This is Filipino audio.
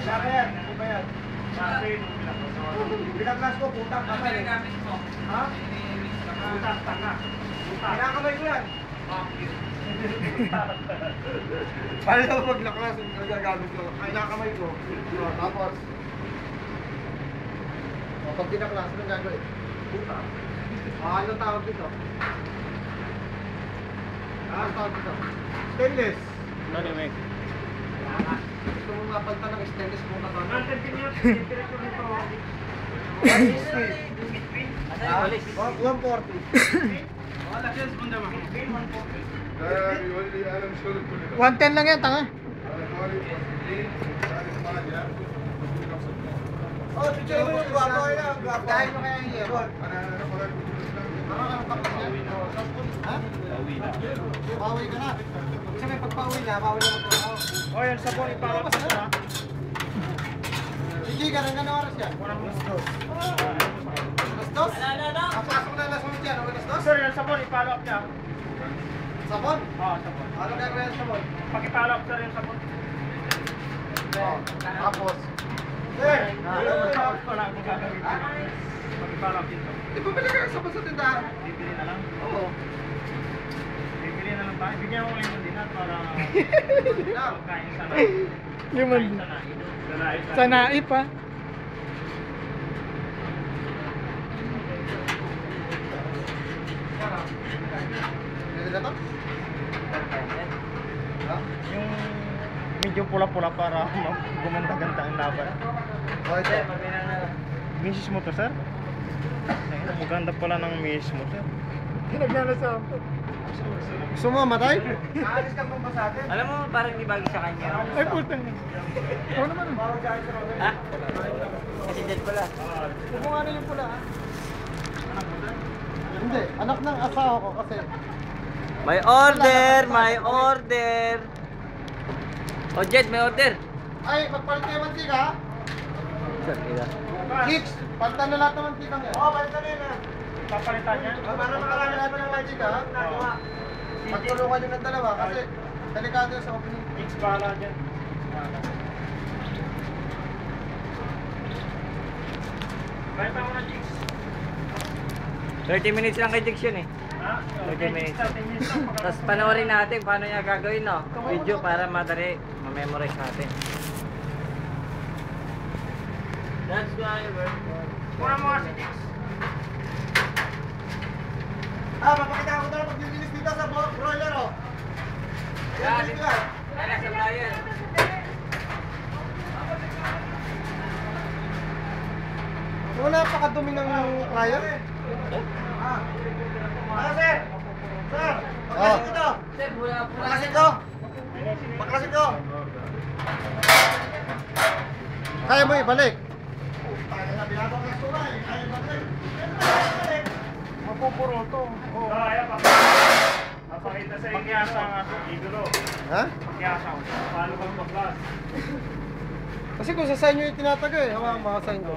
Saka yan, hindi ba yan? Pinaglas ko, putang kamay. Ha? Putang tanga. Pinakamay ko yan. Paano ako maglaklas yung nagagamit ko? Ay, nakakamay ko. Tapos, pag pinaklas, anong gagawin? Putang. Anong tawag dito? Anong tawag dito? Stainless. Ano may? Gusto mong mapalta ng stainless mo ka ba? 110 lang yan, tanga. Oh, picture mo yung guwapo yan. Dahil mo kaya yung hero. Ha? Bawi ka na. Kasi may pagpawi na, bawi na magtrabaho. Oh, yung sabon, ipalap ko na. Sige, ganang oras yan. Alas dos? Kapasok na alas 11 yan, alas dos? Sir, yung sabon, ipalap niya. Sabon? Oo, sabon. Ano gagawin yung sabon? Pakipalap, sir, yung sabon. Tapos? Sir! Tapos ko lang kung gagawin ko. Pakipalap dito. Di ba pala kayo sabon sa tindahan? Bibili na lang. Oo. Bibili na lang tayo. Bigyan ko ngayon din para pagkain sana. Liman. Sa naip ha. Pwede na to? Ha? Yung medyo pula-pula para gumanda-ganda ang laban. O, ito. Misis mo to, sir? Ayun, maganda pala ng misis mo, sir. Nagana sa ako. Gusto mo matay? Aalis ka mong ba sa atin? Alam mo, parang di bagay sa kanya. Ay, putang. Oo naman. Ha? Kasi dead pala. Kung ano yung pula ha? Hindi, anak ng asawa ko kasi. May order! May order! O Jed, may order! Ay, magpalit kayo mantika ha? Sir, ila. Kicks, palitan na lahat ng mantika ngayon. Oo, palitan na yun ha. Papalitan niya? Para makarami lahat ng mantika ha? Magtulungan nyo ng dalawa kasi delikado yun sa opening. Mix bala dyan. Kaya pa muna, Chicks. 30 minutes lang kay Dix yun eh. Ha? 30 minutes. 30 minutes lang. Tapos panoorin natin paano niya gagawin, no? Video para madali ma-memorize natin. That's driver. Muna mo nga si Chicks. Papakita ko na paglilinis dito sa broiler oh. Yan, dito yan. Kaya sa Brian. Wala napakadumi ng fryer. Sir! Sir! Pagkasin ko to! Sir, pula. Pagkasin ko! Pagkasin ko! Kaya mo ibalik? Mapupuro to. Oo. Kaya pa. Papakita sa Pakyasa nga ito, idolo. Ha? Pakyasa. Paano bang baklas? Kasi kung sa sign nyo yung tinataga eh, hawakan mga sign ko.